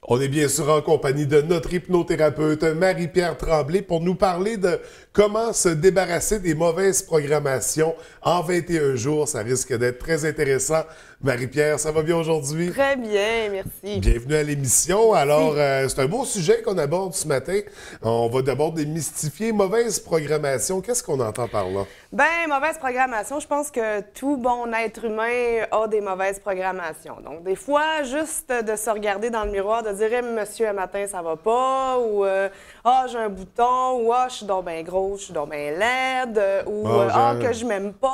On est bien sûr en compagnie de notre hypnothérapeute Marie-Pierre Tremblay pour nous parler de comment se débarrasser des mauvaises programmations en 21 jours. Ça risque d'être très intéressant. Marie-Pierre, ça va bien aujourd'hui? Très bien, merci. Bienvenue à l'émission. Alors, c'est un beau sujet qu'on aborde ce matin. On va d'abord démystifier mauvaise programmation. Qu'est-ce qu'on entend par là? Ben, mauvaise programmation, je pense que tout bon être humain a des mauvaises programmations. Donc, des fois, juste de se regarder dans le miroir, de dire monsieur, un matin, ça va pas » ou ah, j'ai un bouton » ou ah, je suis donc bien grosse, je suis donc bien laide » ou ah, que je m'aime pas »,«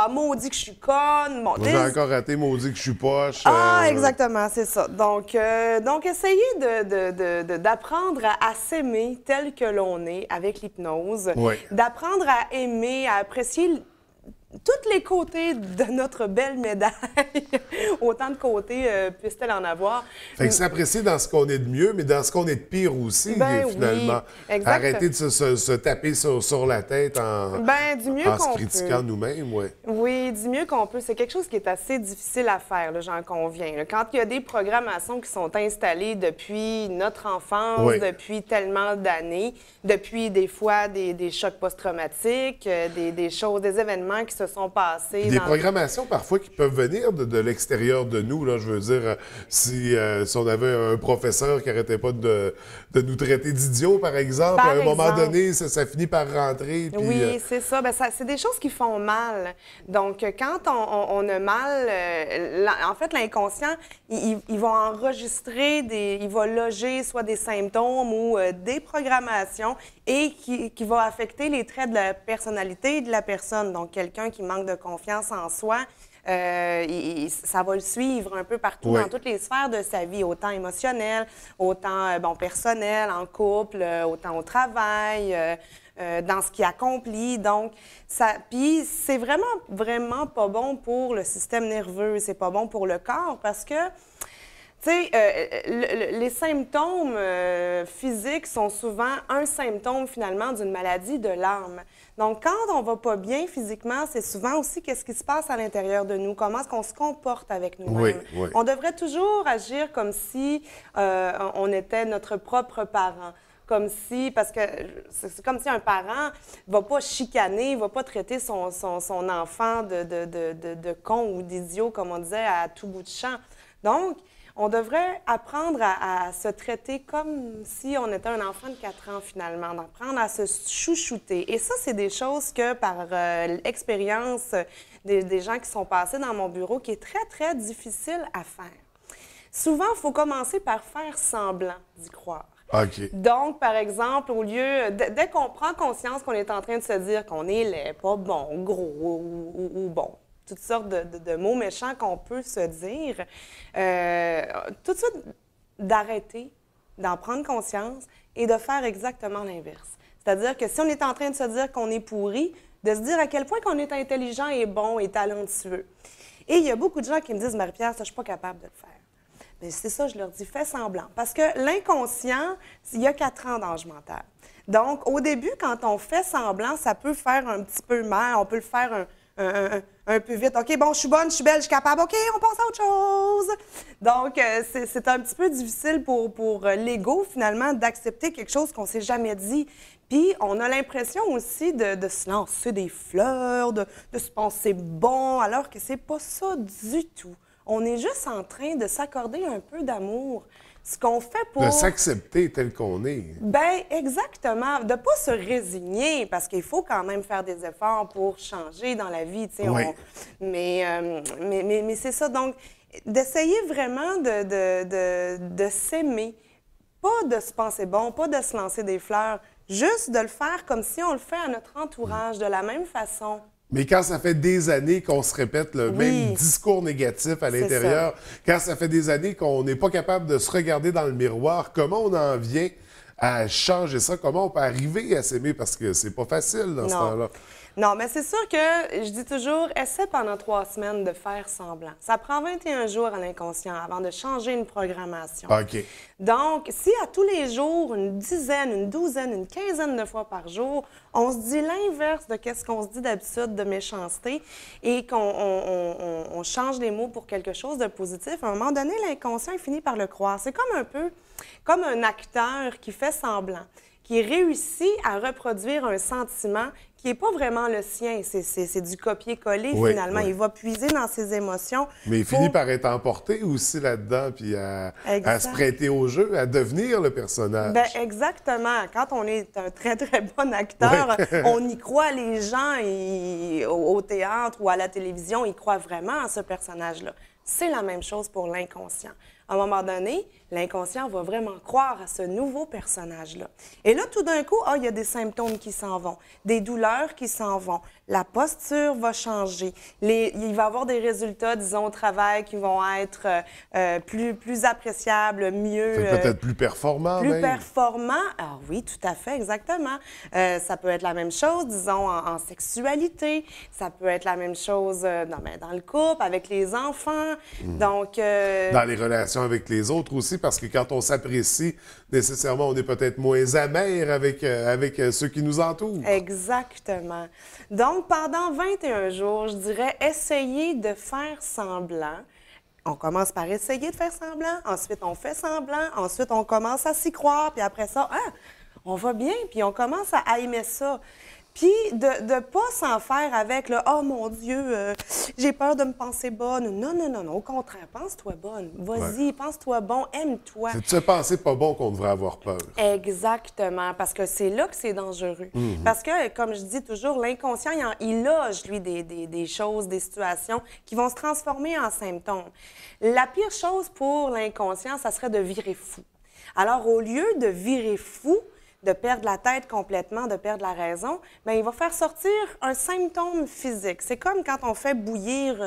ah, maudit que je suis conne ». Bon, J'ai encore raté, maudit que je suis poche. Ah, exactement, c'est ça. Donc essayez d'apprendre à s'aimer tel que l'on est avec l'hypnose, Oui. d'apprendre à aimer, à apprécier tous les côtés de notre belle médaille, autant de côtés puisse-t-elle en avoir. Fait que s'apprécier dans ce qu'on est de mieux, mais dans ce qu'on est de pire aussi, Ben finalement. oui, exact. Arrêter de se taper sur la tête en, du mieux en se qu'on critiquant peut. nous-mêmes, oui. Oui, du mieux qu'on peut. C'est quelque chose qui est assez difficile à faire, là, j'en conviens. Là. Quand il y a des programmations qui sont installées depuis notre enfance, Oui. depuis tellement d'années, depuis des fois des chocs post-traumatiques, des choses, des événements qui se sont passés. Des programmations parfois qui peuvent venir de l'extérieur de nous. Là, je veux dire, si on avait un professeur qui n'arrêtait pas de nous traiter d'idiots, par exemple, à un moment donné, ça finit par rentrer. Puis, oui, c'est ça. Ben, c'est des choses qui font mal. Donc, quand on a mal, en fait, l'inconscient, il va enregistrer, il va loger soit des symptômes ou des programmations et qui va affecter les traits de la personnalité de la personne. Donc, quelqu'un qui manque de confiance en soi, ça va le suivre un peu partout Oui. dans toutes les sphères de sa vie, autant émotionnelle, autant personnelle, en couple, autant au travail, dans ce qu'il accomplit. Donc, puis c'est vraiment, vraiment pas bon pour le système nerveux, c'est pas bon pour le corps parce que tu sais, les symptômes physiques sont souvent un symptôme, finalement, d'une maladie de l'âme. Donc, quand on va pas bien physiquement, c'est souvent aussi qu'est-ce qui se passe à l'intérieur de nous, comment est-ce qu'on se comporte avec nous-mêmes. Oui, oui. On devrait toujours agir comme si on était notre propre parent. Comme si, parce que c'est comme si un parent ne va pas chicaner, ne va pas traiter son enfant de con ou d'idiot, comme on disait, à tout bout de champ. Donc, on devrait apprendre à se traiter comme si on était un enfant de 4 ans, finalement, d'apprendre à se chouchouter. Et ça, c'est des choses que, par l'expérience des gens qui sont passés dans mon bureau, qui est très, très difficile à faire. Souvent, il faut commencer par faire semblant d'y croire. OK. Donc, par exemple, au lieu, dès qu'on prend conscience qu'on est en train de se dire qu'on est laid, pas bon, gros ou bon, toutes sortes de mots méchants qu'on peut se dire, tout de suite d'arrêter, d'en prendre conscience et de faire exactement l'inverse. C'est-à-dire que si on est en train de se dire qu'on est pourri, de se dire à quel point qu'on est intelligent et bon et talentueux. Et il y a beaucoup de gens qui me disent « Marie-Pierre, ça, je ne suis pas capable de le faire. » Bien, c'est ça, je leur dis « Fais semblant. » Parce que l'inconscient, il y a 4 ans d'âge mental. Donc, au début, quand on fait semblant, ça peut faire un petit peu mal. On peut le faire un peu vite. OK, bon, je suis bonne, je suis belle, je suis capable. OK, on passe à autre chose. Donc, c'est un petit peu difficile pour l'ego, finalement, d'accepter quelque chose qu'on ne s'est jamais dit. Puis, on a l'impression aussi de se lancer des fleurs, de se penser bon, alors que c'est pas ça du tout. On est juste en train de s'accorder un peu d'amour. Ce qu'on fait pour... De s'accepter tel qu'on est. Bien, exactement. De ne pas se résigner, parce qu'il faut quand même faire des efforts pour changer dans la vie, tu sais. Oui. Mais c'est ça. Donc, d'essayer vraiment de s'aimer. Pas de se penser bon, pas de se lancer des fleurs. Juste de le faire comme si on le fait à notre entourage, de la même façon. Mais quand ça fait des années qu'on se répète le même discours négatif à l'intérieur, quand ça fait des années qu'on n'est pas capable de se regarder dans le miroir, comment on en vient à changer ça? Comment on peut arriver à s'aimer? Parce que c'est pas facile dans ce temps-là. Non, mais c'est sûr que je dis toujours, essaie pendant 3 semaines de faire semblant. Ça prend 21 jours à l'inconscient avant de changer une programmation. OK. Donc, si à tous les jours, une dizaine, une douzaine, une quinzaine de fois par jour, on se dit l'inverse de ce qu'on se dit d'habitude de méchanceté et qu'on change les mots pour quelque chose de positif, à un moment donné, l'inconscient il finit par le croire. C'est comme un peu comme un acteur qui fait semblant, qui réussit à reproduire un sentiment qui n'est pas vraiment le sien. C'est du copier-coller, Oui, finalement. oui. Il va puiser dans ses émotions. Mais il finit par être emporté aussi là-dedans, puis à se prêter au jeu, à devenir le personnage. Bien, exactement. Quand on est un très, très bon acteur, on y croit. Les gens au théâtre ou à la télévision, ils croient vraiment à ce personnage-là. C'est la même chose pour l'inconscient. À un moment donné, l'inconscient va vraiment croire à ce nouveau personnage-là. Et là, tout d'un coup, il y a des symptômes qui s'en vont, des douleurs qui s'en vont, la posture va changer, il va y avoir des résultats, disons, au travail qui vont être plus appréciables, mieux... Peut-être plus performant, Plus même. performant, ah oui, tout à fait, exactement. Ça peut être la même chose, disons, en sexualité, ça peut être la même chose dans le couple, avec les enfants, donc... Dans les relations avec les autres aussi, parce que quand on s'apprécie, nécessairement, on est peut-être moins amer avec ceux qui nous entourent. Exactement. Donc, pendant 21 jours, je dirais, essayez de faire semblant. On commence par essayer de faire semblant, ensuite on fait semblant, ensuite on commence à s'y croire, puis après ça, on va bien, puis on commence à aimer ça. Puis de ne pas s'en faire avec le « Oh mon Dieu, j'ai peur de me penser bonne ». Non, non, non, non. Au contraire, pense-toi bonne. Vas-y, pense-toi bon, aime-toi. C'est de se penser pas bon qu'on devrait avoir peur. Exactement, parce que c'est là que c'est dangereux. Parce que, comme je dis toujours, l'inconscient, il loge, lui, des choses, des situations qui vont se transformer en symptômes. La pire chose pour l'inconscient, ça serait de virer fou. Alors, au lieu de virer fou, de perdre la tête complètement, de perdre la raison, bien, il va faire sortir un symptôme physique. C'est comme quand on fait bouillir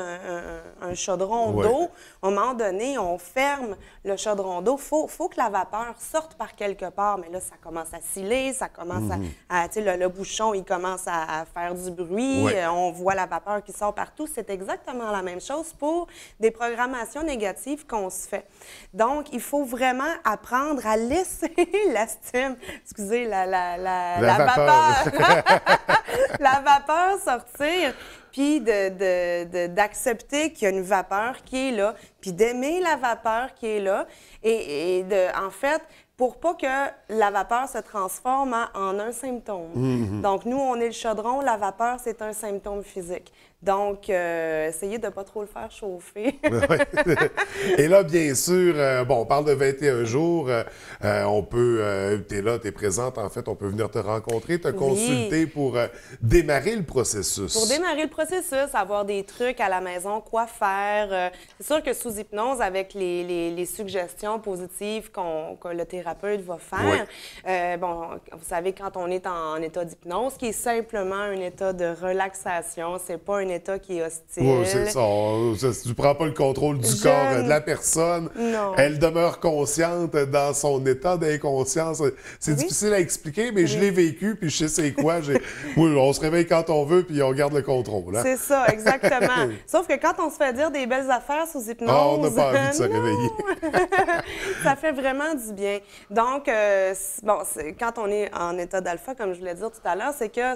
un chaudron d'eau. À un moment donné, on ferme le chaudron d'eau. Faut que la vapeur sorte par quelque part. Mais là, ça commence à sciller, ça commence à tu sais, le bouchon, il commence à faire du bruit. On voit la vapeur qui sort partout. C'est exactement la même chose pour des programmations négatives qu'on se fait. Donc, il faut vraiment apprendre à laisser l'estime, la vapeur. La vapeur sortir, puis d'accepter qu'il y a une vapeur qui est là, puis d'aimer la vapeur qui est là, en fait, pour pas que la vapeur se transforme en un symptôme. Donc, nous, on est le chaudron, la vapeur, c'est un symptôme physique. Donc, essayez de ne pas trop le faire chauffer. Et là, bien sûr, on parle de 21 jours. On peut, tu es là, tu es présente, en fait, on peut venir te rencontrer, te consulter pour démarrer le processus. Pour démarrer le processus, avoir des trucs à la maison, quoi faire. C'est sûr que sous hypnose, avec les suggestions positives que le thérapeute va faire, vous savez, quand on est en état d'hypnose, qui est simplement un état de relaxation, c'est pas un état qui est hostile. Oui, c'est ça. Tu ne prends pas le contrôle du corps de la personne. Non. Elle demeure consciente dans son état d'inconscience. C'est difficile à expliquer, mais je l'ai vécu, puis je sais c'est quoi. Oui, on se réveille quand on veut, puis on garde le contrôle. Hein? C'est ça, exactement. Sauf que quand on se fait dire des belles affaires sous hypnose... on n'a pas envie de se réveiller. Ça fait vraiment du bien. Donc, quand on est en état d'alpha, comme je voulais dire tout à l'heure, c'est que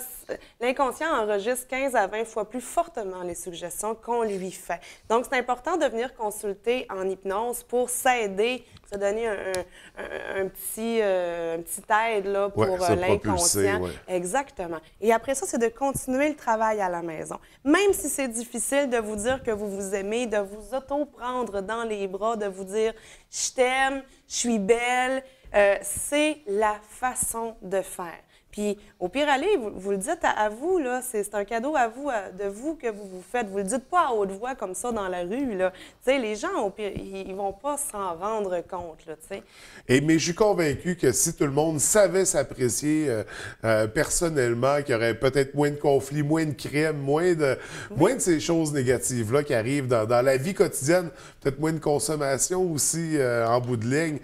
l'inconscient enregistre 15 à 20 fois plus fortement les suggestions qu'on lui fait. Donc, c'est important de venir consulter en hypnose pour s'aider, se donner un petit aide là, pour l'inconscient. Exactement. Et après ça, c'est de continuer le travail à la maison. Même si c'est difficile de vous dire que vous vous aimez, de vous auto-prendre dans les bras, de vous dire « je t'aime, je suis belle », c'est la façon de faire. Puis, au pire, allez, vous le dites à vous, là, c'est un cadeau à vous, de vous que vous vous faites. Vous le dites pas à haute voix comme ça dans la rue, là. Tu sais, les gens, au pire, ils vont pas s'en rendre compte, là, tu sais. Mais je suis convaincu que si tout le monde savait s'apprécier personnellement, qu'il y aurait peut-être moins de conflits, moins de crimes, moins de ces choses négatives-là qui arrivent dans la vie quotidienne, peut-être moins de consommation aussi en bout de ligne.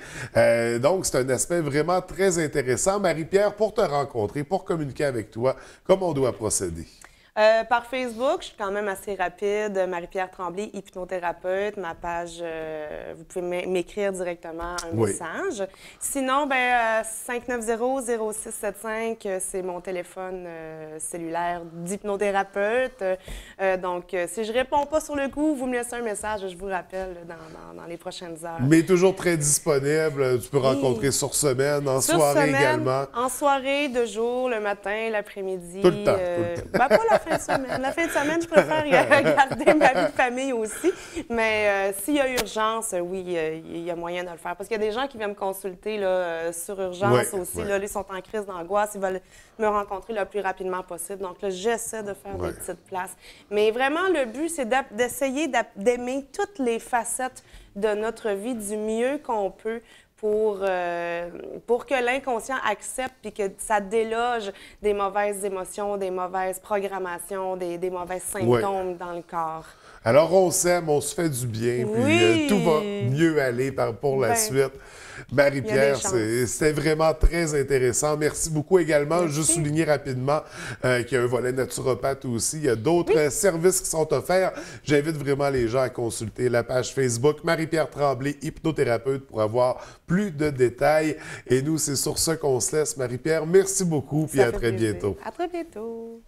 Donc, c'est un aspect vraiment très intéressant. Marie-Pierre, pour te rencontrer, pour communiquer avec toi, comment on doit procéder? Par Facebook, je suis quand même assez rapide. Marie-Pierre Tremblay, hypnothérapeute. Ma page, vous pouvez m'écrire directement un message. Sinon, 590-0675, c'est mon téléphone cellulaire d'hypnothérapeute. Donc, si je réponds pas sur le coup, vous me laissez un message, je vous rappelle dans les prochaines heures. Mais toujours très disponible. Tu peux rencontrer sur semaine, en soirée également. En soirée, de jour, le matin, l'après-midi. Tout le temps. Tout le temps. Pas la fin de semaine. La fin de semaine, je préfère garder ma vie de famille aussi. Mais s'il y a urgence, oui, il y a moyen de le faire. Parce qu'il y a des gens qui viennent me consulter là, sur urgence aussi. Là, ils sont en crise d'angoisse. Ils veulent me rencontrer le plus rapidement possible. Donc là, j'essaie de faire des petites places. Mais vraiment, le but, c'est d'essayer d'aimer toutes les facettes de notre vie du mieux qu'on peut pour que l'inconscient accepte puis que ça déloge des mauvaises émotions, des mauvaises programmations, des mauvais symptômes dans le corps. Alors, on s'aime, on se fait du bien, puis tout va mieux aller pour la suite. Marie-Pierre, c'était vraiment très intéressant. Merci beaucoup également. Merci. Juste souligner rapidement qu'il y a un volet naturopathe aussi. Il y a d'autres services qui sont offerts. J'invite vraiment les gens à consulter la page Facebook Marie-Pierre Tremblay, hypnothérapeute, pour avoir plus de détails. Et nous, c'est sur ce qu'on se laisse. Marie-Pierre, merci beaucoup, puis à très bientôt. À très bientôt.